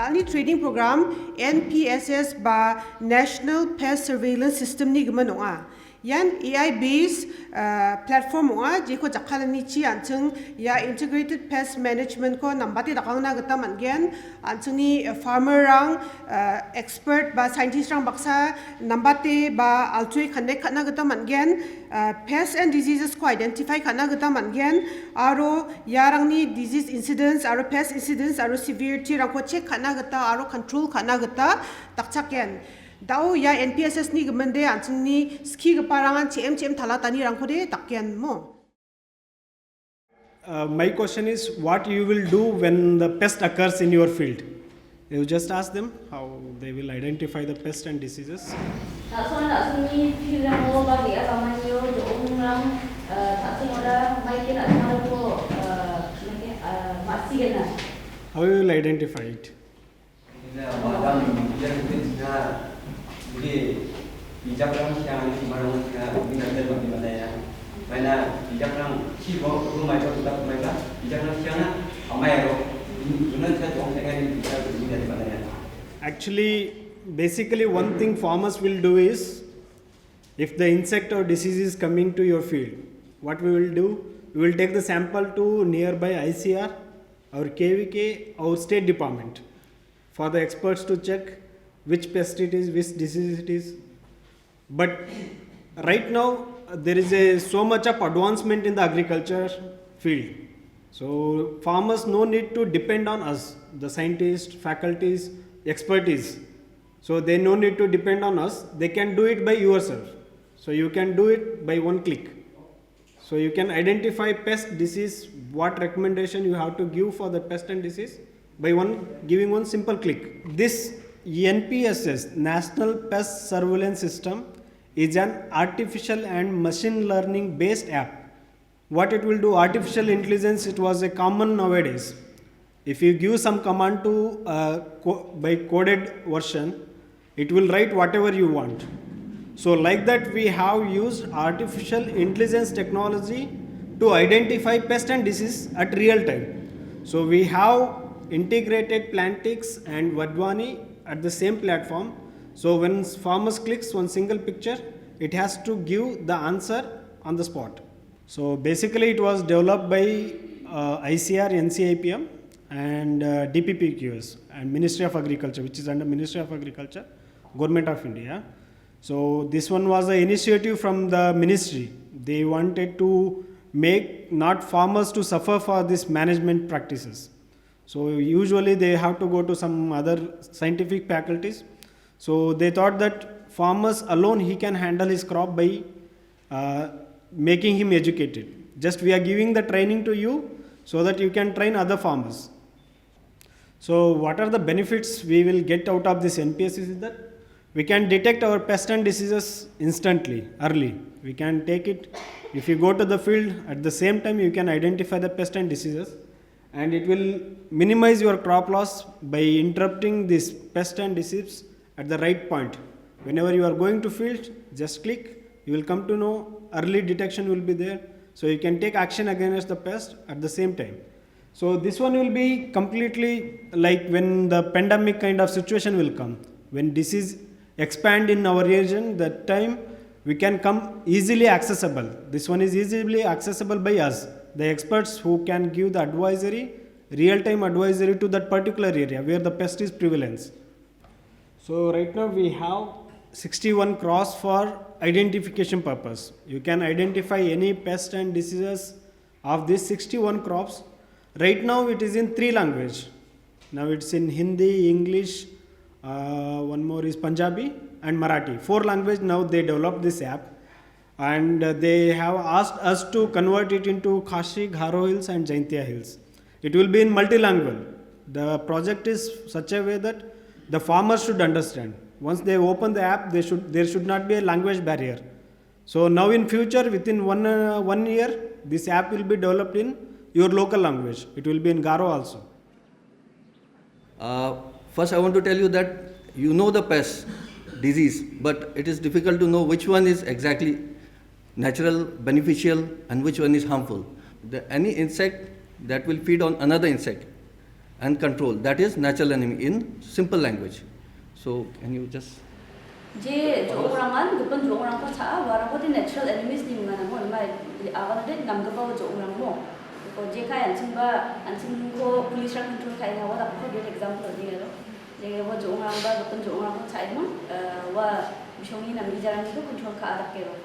Dali training program NPSS ba National Pest Surveillance System ni gmanonga. Yan AI based platform onga je ko jakhalani chi anchung ya integrated pest management ko nambati dakang na gata manggen anchung ni farmer rang expert ba scientist rang baksa nambate ba altrui khane khana gata manggen pests and diseases ko identify khana gata manggen aro yarang ni disease incidents aro pest incidents aro severity rang ko check khana gata aro control khana gata takchaken Dao ya NPSS ni gemende anchung ni ski geparangan cm thalatani rangkode takyan mo. My question is what you will do when the pest occurs in your field. You just ask them how they will identify the pest and diseases. How you will identify it? Actually, basically one thing farmers will do is, if the insect or disease is coming to your field, what we will do, we will take the sample to nearby ICR or KVK or State Department for the experts to check which pest it is, which disease it is. But right now there is so much of advancement in the agriculture field. So farmers no need to depend on us, the scientists, faculties, expertise. So they no need to depend on us. They can do it by yourself. So you can do it by one click. So you can identify pest, disease, what recommendation you have to give for the pest and disease by giving one simple click. This Npss, National Pest Surveillance System, is an artificial and machine learning based app. What it will do, artificial intelligence, it was a common nowadays. If you give some command to by coded version, it will write whatever you want. So like that we have used artificial intelligence technology to identify pest and disease at real time. So we have integrated Plantix and Vadvani at the same platform. So when farmers clicks one single picture, it has to give the answer on the spot. So basically it was developed by ICR, NCIPM and DPPQS and Ministry of Agriculture, which is under Ministry of Agriculture, Government of India. So this one was an initiative from the ministry. They wanted to make not farmers to suffer for this management practices. So usually they have to go to some other scientific faculties. So they thought that farmers alone, he can handle his crop by making him educated. Just we are giving the training to you so that you can train other farmers. So what are the benefits we will get out of this Npss is that we can detect our pest and diseases instantly, early. We can take it, if you go to the field, at the same time you can identify the pest and diseases, and it will minimize your crop loss by interrupting this pest and disease at the right point. Whenever you are going to field, just click, you will come to know early detection will be there. So you can take action against the pest at the same time. So this one will be completely like when the pandemic kind of situation will come. When disease expand in our region, that time we can come easily accessible. This one is easily accessible by us, the experts who can give the advisory, real-time advisory to that particular area where the pest is prevalence. So right now we have 61 crops for identification purpose. You can identify any pest and diseases of these 61 crops. Right now it is in 3 languages. Now it's in Hindi, English, one more is Punjabi and Marathi. 4 languages now they developed this app, and they have asked us to convert it into Khashi, Garo Hills and Jaintia Hills. It will be in multilingual. The project is such a way that the farmers should understand. Once they open the app, there should not be a language barrier. So now in future, within one year, this app will be developed in your local language. It will be in Garo also. First, I want to tell you that you know the pest disease, but it is difficult to know which one is exactly natural, beneficial, and which one is harmful. Any insect that will feed on another insect, and control. That is natural enemy in simple language. So can you just... Je jorangan gupan jorang ko cha warang ko di natural enemies ni mga namo mai awan de nam ga ba jorang mo ko je kai anching ko police control kai na wa da ko good example di ro je wa jorang ba gupan jorang ko cha mo wa bishongi nam gi jarang ko control ka adak ke ro.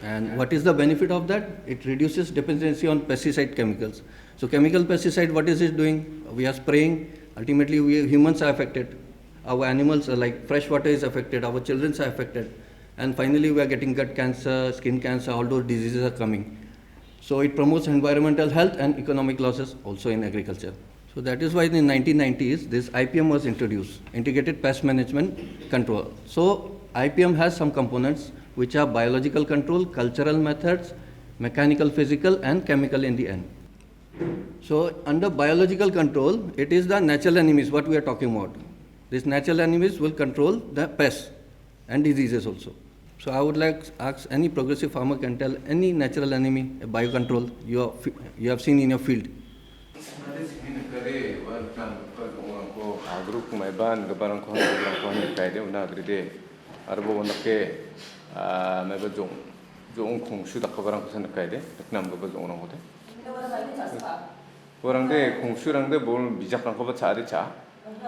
And what is the benefit of that? It reduces dependency on pesticide chemicals. So chemical pesticide, what is it doing? We are spraying. Ultimately, humans are affected. Our animals are like fresh water is affected. Our children are affected. And finally, we are getting gut cancer, skin cancer, all those diseases are coming. So it promotes environmental health and economic losses also in agriculture. So that is why in the 1990s, this IPM was introduced, Integrated Pest Management Control. So IPM has some components which are biological control, cultural methods, mechanical, physical, and chemical in the end. So under biological control, it is the natural enemies, what we are talking about. These natural enemies will control the pests and diseases also. So I would like to ask any progressive farmer can tell any natural enemy, biocontrol you have seen in your field.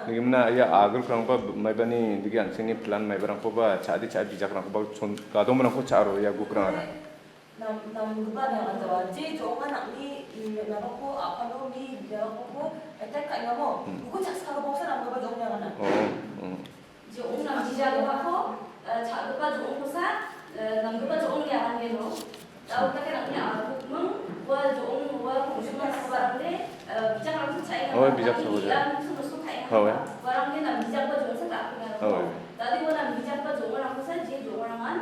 Gimna ya agar kurang pa mai bani digi ansini plan mai barang ko ba chadi chadi bijak rang ko ba chon ka dom rang ko charo ya gu kurang ara nam guban yang ada je jongan nak ni na ko apa lo ni dia ko attack kai ngamo ko chak sa ko sa nam guban jong yang ana je ong nam ji ja ko cha guban jong ko sa nam guban jong yang an no tao ta cái ni a ko mong wa jong wa ko shuma sa ba de bijak rang sa chai ngamo bijak sa ho Barang ni nam bijak ba jong sa ka ko tadi wa nam bijak ba jong rang ko sa je jong rangan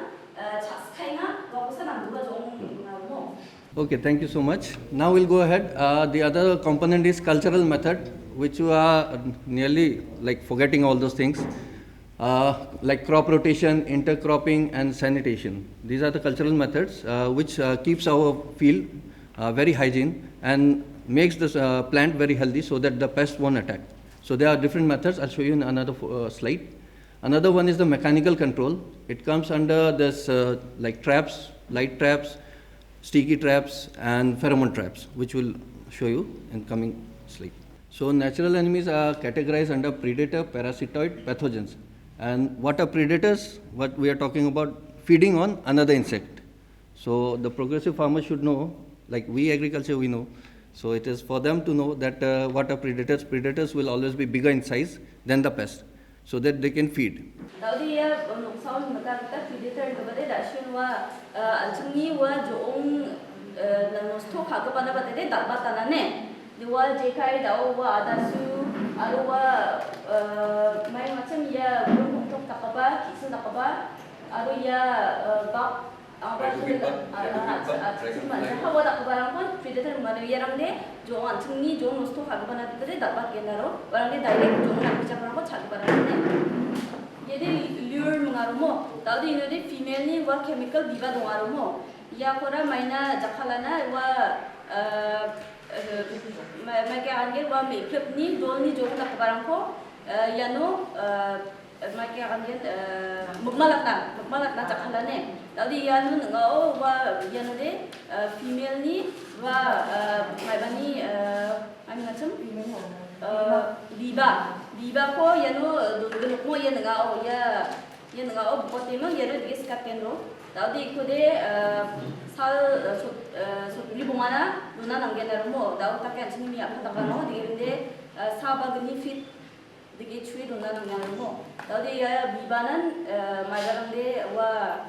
Okay, thank you so much. Now we'll go ahead. The other component is cultural method, which you are nearly like forgetting all those things, like crop rotation, intercropping, and sanitation. These are the cultural methods which keeps our field very hygiene and makes the plant very healthy so that the pest won't attack. So there are different methods. I'll show you in another slide. Another one is the mechanical control. It comes under this like traps, light traps, sticky traps, and pheromone traps, which we'll show you in coming slide. So natural enemies are categorized under predator, parasitoid, pathogens. And what are predators? What we are talking about, feeding on another insect. So the progressive farmer should know, like we agriculture we know. So it is for them to know that what are predators. Predators will always be bigger in size than the pest, so that they can feed. Jadi lure mengarumo, tahu di Indonesia female ni wa chemical biba mengarumo. Ya kora maina jakalana wa mereka angin wa makeup ni dol ni jauh nak barang ko, ya no mereka angin mukmalat na jakalane. Tahu di ya no ngau wa ya no de female ni wa mereka ni ani macam biba ko yano duluk mo yan nga o bote mo yero digis kapendo daudi ko de sal so libumana duna nangena mo daud takkan sini mi apa takano digende sabagni fit digi chui duna nangena mo daudi ya bibanan magarang de wa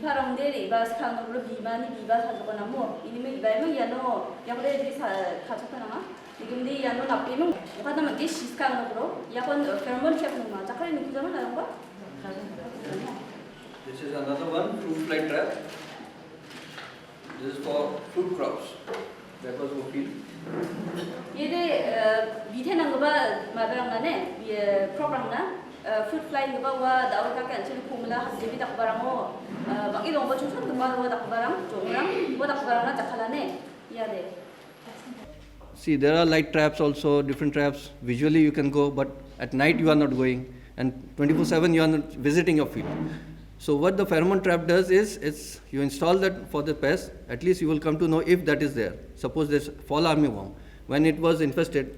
parang de iba sekarang dulu biba saja namo ini me iba emang yano yang boleh digis kacau nama Jadi yang nak memang, bukan nama dia siskang nak bro, ya kan pheromone trap nama, cakap ini kita mana apa? This is another one, fruit fly trap. This is for fruit crops. That was for field. Jadi bithe nang ba mabarang na ne, crop rang na, fruit fly ba wa daun kakek cili kumula hasil tak barang mo, bagi dong ba cucuk tu ba tak barang, jorang, ba tak barang na cakap ne, ya deh. see, there are light traps also, different traps. Visually you can go, but at night you are not going, and 24/7 you are not visiting your field. So what the pheromone trap does is you install that for the pest, at least you will come to know if that is there. Suppose there's fall armyworm. When it was infested,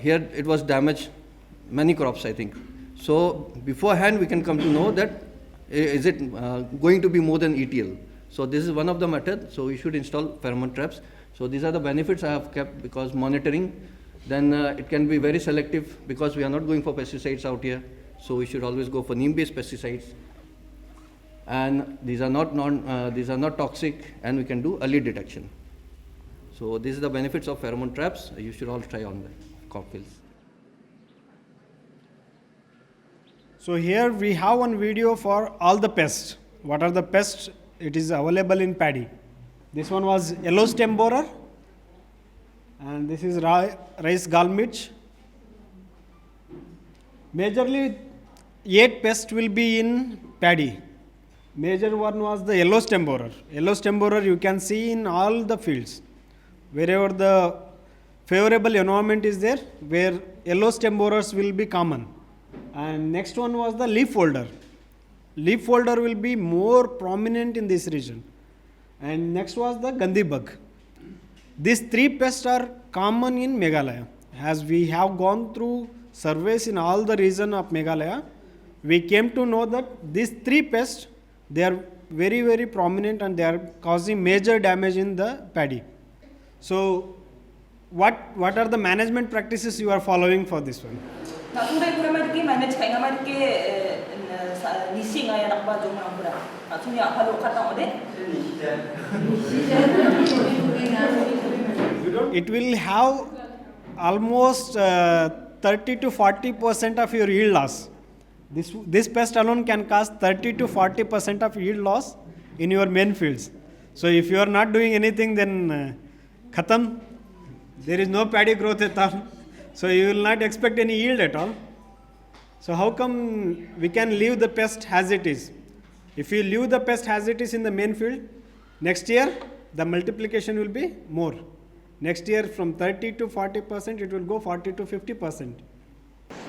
here it was damaged many crops, I think. So beforehand we can come to know that is it going to be more than ETL. So this is one of the methods. So we should install pheromone traps. So these are the benefits I have kept, because monitoring, then it can be very selective, because we are not going for pesticides out here. So we should always go for neem-based pesticides. And these are not toxic, and we can do early detection. So this is the benefits of pheromone traps. You should all try on the crop fields. So here we have one video for all the pests. What are the pests? It is available in paddy. This one was yellow stem borer, and this is rice gall midge. Majorly 8 pests will be in paddy. Major one was the yellow stem borer. Yellow stem borer you can see in all the fields. Wherever the favorable environment is there, where yellow stem borers will be common. And next one was the leaf folder. Leaf folder will be more prominent in this region. And next was the Gandhi bug. These 3 pests are common in Meghalaya. As we have gone through surveys in all the region of Meghalaya, we came to know that these 3 pests, they are very, very prominent, and they are causing major damage in the paddy. So what are the management practices you are following for this one? Na kung may kurang may manage kaya nga may leasing ay anak ba jong mga pura. At sunya halo katang ode. It will have almost 30 to 40% of your yield loss. This pest alone can cause 30 to 40% of yield loss in your main fields. So if you are not doing anything, then khatam. There is no paddy growth at all. So you will not expect any yield at all. So how come we can leave the pest as it is? If you leave the pest as it is in the main field, next year the multiplication will be more. Next year from 30 to 40%, it will go 40 to 50%.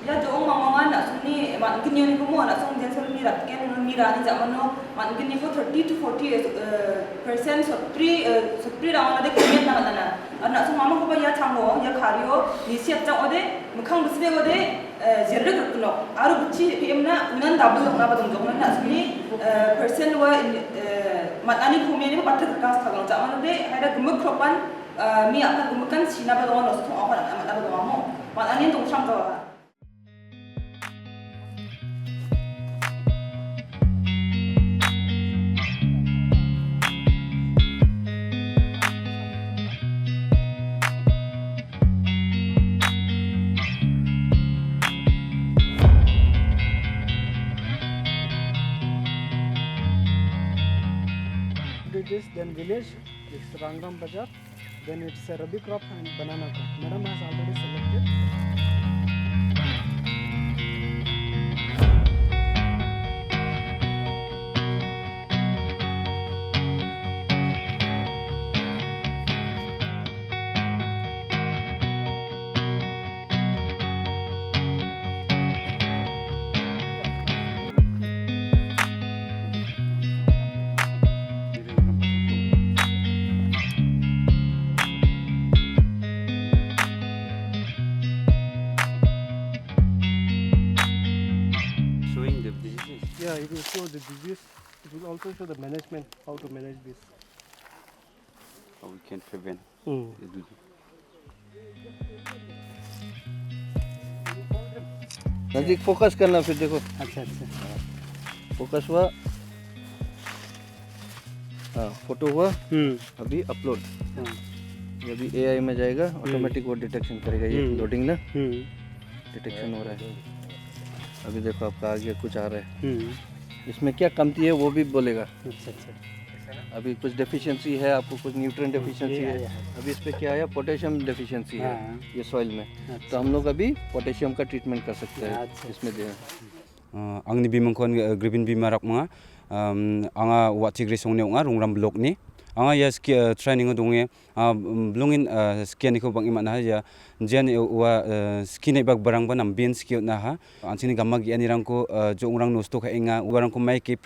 Ya doong mamangan nak suni mak kini ni kamu nak sung jensen ni rat ken ni rani zaman no mak kini ko 30 to 40% sopri rawan ada kemen na mana nak sung mama ko ba ya chango ya khario ni siap jang ode mukhang busbe ode jerre kertuno aru buchi pm na unan double na ba dong jong na suni percent wa mat ani khumi ni ba patter ka sa zaman ode ada gemuk kropan mi akan gemukan sina ba dong no sung apa na ba dong mo mat ani dong sang ka. This, then village, it's Rongram Bazaar, then it's a rabi crop and banana crop. Madam has already selected. Yeah, it will show the disease. It will also show the management, how to manage this. How we can prevent Hmm. the disease. नजदीक focus करना, फिर देखो अच्छा अच्छा focus हुआ, हाँ photo हुआ, अभी अपलोड, ये अभी एआई में जाएगा, ऑटोमेटिक वो डिटेक्शन करेगा, ये लोडिंग ना डिटेक्शन हो रहा है। अभी देखो आपका आगे कुछ आ रहा है, इसमें क्या कमती है वो भी बोलेगा। अच्छा अच्छा अभी कुछ डेफिशिएंसी है, आपको कुछ न्यूट्रिएंट डेफिशिएंसी है, अभी इस पे क्या है, पोटेशियम डेफिशिएंसी है ये सॉइल में, तो हम लोग अभी पोटेशियम का ट्रीटमेंट कर सकते हैं इसमें दे। Ang ni bimangkon gribin bimarak mga anga watsi grisong ne nga Rongram block ni anga ya training donge blungin skin ko bang imana ya jen wa skin bag barang banam bin skill na ha ansini gamma gi anirang ko jongrang nosto kha enga warang ko mai ke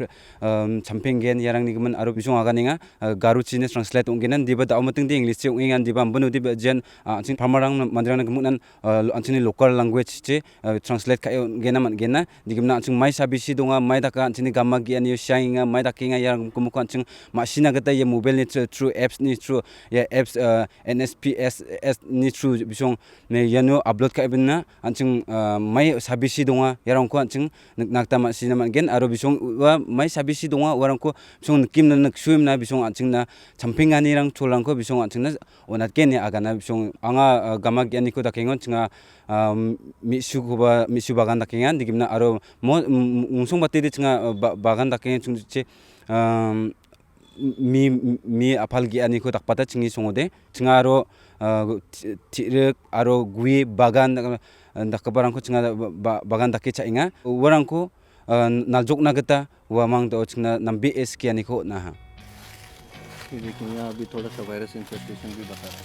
champing gen yarang ni gaman aro bisong aga ninga garu chine translate ongenan diba da amating de english che ongengan diba ambanu diba jen ansin farmarang mandrang gumunan ansini local language che translate kha gena man gena digimna ansing mai sabisi donga mai daka ansini gamma gi ani shainga mai dakinga yarang kumukon ansing machine gata ye mobile ni through apps ni through ya apps Npss ni through bisong ne yano upload ka ibna ansing mai sabisi donga yarang ko ansing nakta machine man gen aro bisong wa mai sabisi donga warang ko bisong kim na naksuim na bisong ansing na champing ani rang cholang ko bisong ansing na onat gen ya agana bisong anga gamma gi ani ko dakengon chinga misu bagan dakengan digimna aro mo ungsong batide chinga bagan dakengan chungche mi apal gi ani ko dakpata chingi songode chinga aro tirek aro gui bagan dakbarang ko chinga bagan dakke chainga warang ko naljok nagata wamang do chinga Npss ki ani ko na ha ये देखिए यहाँ अभी थोड़ा सा virus इन्फेक्टेशन भी बता रहा है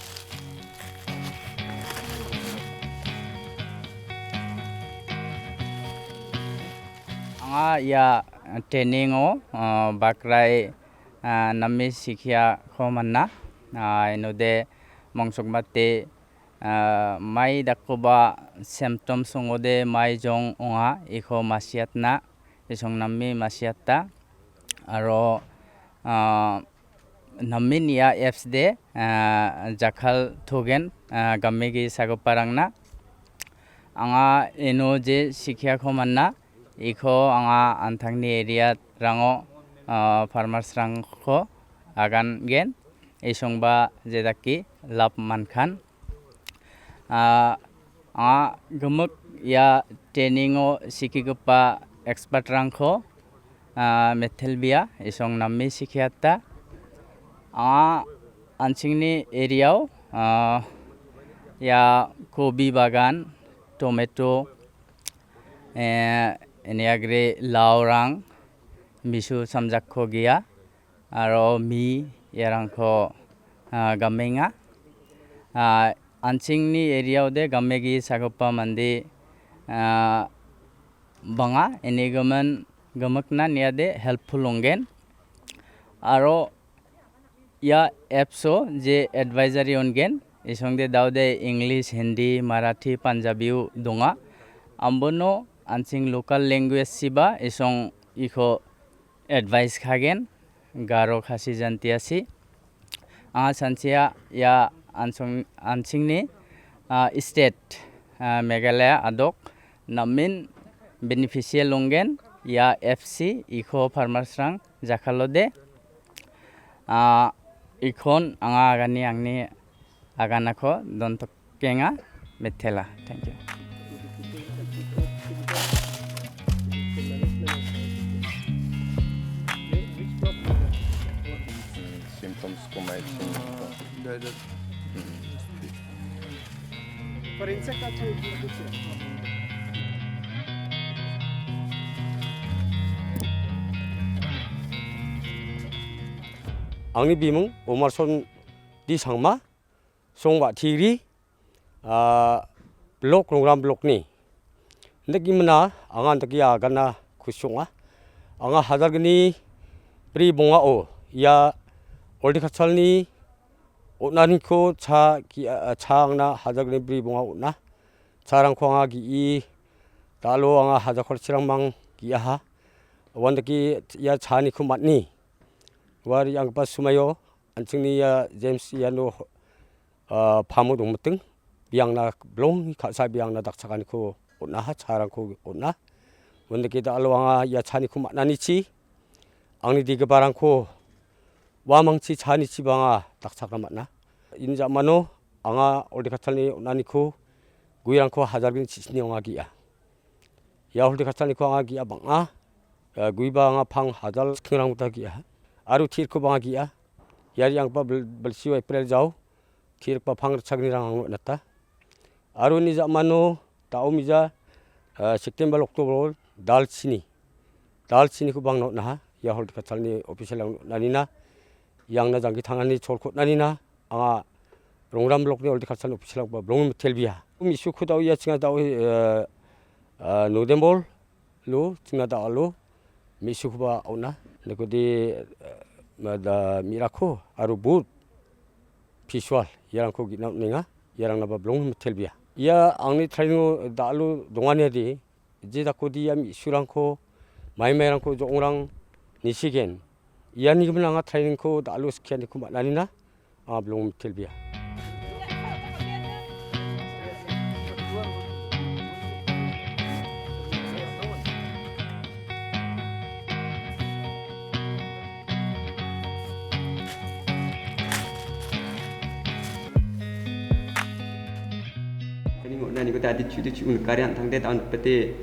anga ya training o bakrai nami sikhya khomanna inode mongsok mate mai dakoba symptom songode mai jong onga ikho masiatna isong nami masiatta aro namin ya apps de jakhal thogen gammegi sagoparangna anga eno je sikhya khomanna ikho anga anthangni area rango farmers rangko agan gen isongba jedaki lap mankhan anga gemuk ya training o sikigpa expert rangko methelbia isong nammi sikhiata anga ansingni area ya kobi bagan tomato eniagre laurang misu samjakho gia aro mi yarangkho gamenga ansingni area de gamegi sagopa mandi banga enigaman gamakna niade helpful ongen aro ya appso je advisory ongen isongde daude english hindi marathi punjabi donga ambono ansing local language siba isong ikho advice khagen garo khasi jantiasi sansia ya ansingni state meghalaya adok namin beneficial longen ya fc ikho farmers rang jakhalode ikhon anga agani angni aganakho dontokenga methela thank you symptoms ko may For insect also it will be same. Angni bimung omarson di sangma songwa thiri blok Rongram blok ni ndagi mana angan taki agana khusonga anga hadargni pri bonga o ya horticulturalni onani ko cha ki changna hadargni pri bonga ona charang khonga gi I talo anga hajakor chirang mang ki ha wandaki ya chani khumatni war yang pas sumayo anchingni ya James yano phamu dong muting biang na blong kha biang na dak chakani ko ona ha charang ko ona wandaki da alwanga ya chani khumatnani chi angni diga barang ko wamangchi chani chi banga dak chakna matna inja mano anga horticulturalni onani ko guirang ko hajargin chisni onga gi ya horticulturalni ko anga gi banga guiba anga phang hajal khingrang ta gi aru thir ko banga gi yari yang pa belsi April jau thir pa phang chagni rang nata aru ni jamano tau mija September October dalchini ko bang na ya horticulturalni official nanina yang na jangki thangani cholkot nanina anga Rongram blok ni horticulture official ba blong telbia isu khudau ya chinga dau nodembol lo chinga da lo misu ba ona nekodi da mirako aru but visual yang ko gina ninga yang na ba blong telbia ya angni training da lo dongane di je da kodi ya misurang ko maimai랑 ko jongrang nisigen yani gimna nga training ko da lo skian ko nanina blong telbia nani ko tadi cuci karyan tangde tahun pete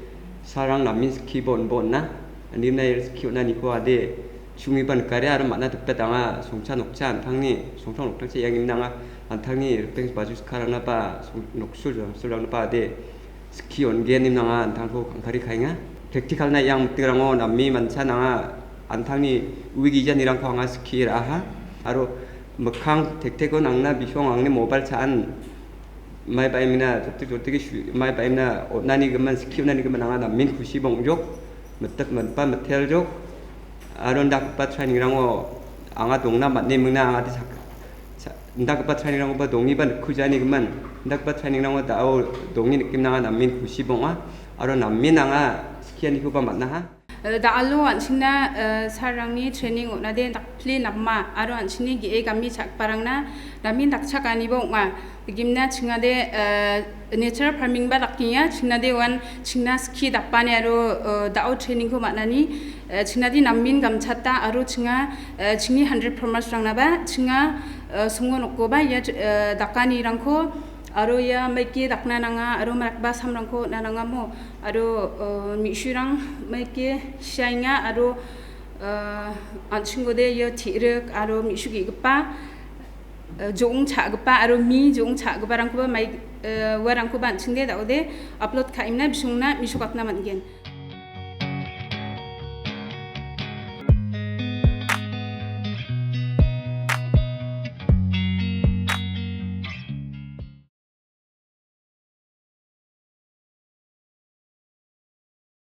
sarang namin kibon bon na ani na skill nani ko ade cungi ban karya ar mana tepe tanga songchan nokchan tangni songchan nokchan se yang nanga antangni peng baju sekarang apa noksul sulang apa ade skill on gen nanga antang ko kari kainga practical na yang mutirango nami mancha nanga antangni wigi janirang ko anga skill aha aro mekang tek-tek ko nangna bisong angni mobile chan mai baimina jotik mai baimna nani geman skill nani geman anga min khushi bongjok metek menpa metel jok aron dak pa training rango anga dongna matne mungna anga di dak pa training rango ba dongi ban khujani geman dak pa training rango dao dongi nikim nanga min khushi bonga aron namin anga skill ni ko ba matna ha da alo anchina sarangni training ona de dakpli namma aro anchini gi e gami chak parangna ramin dakcha kani bonga gimna chinga de nature farming ba dakkiya chinga de wan chinga ski dapane aro dao training ko manani chinga di namin gamchata aro chinga chingi 100 farmers rangna ba chinga sungo nokko ba ya dakani rangko aro ya maiki dakna nanga aro makba samrangko nananga mo aro misurang maiki shainga aro anchingode ya tirek aro misugi gpa jong cha gpa aro mi jong cha gpa rangko ba mai warangko ban chingde daode upload khaimna bisungna misukakna mangen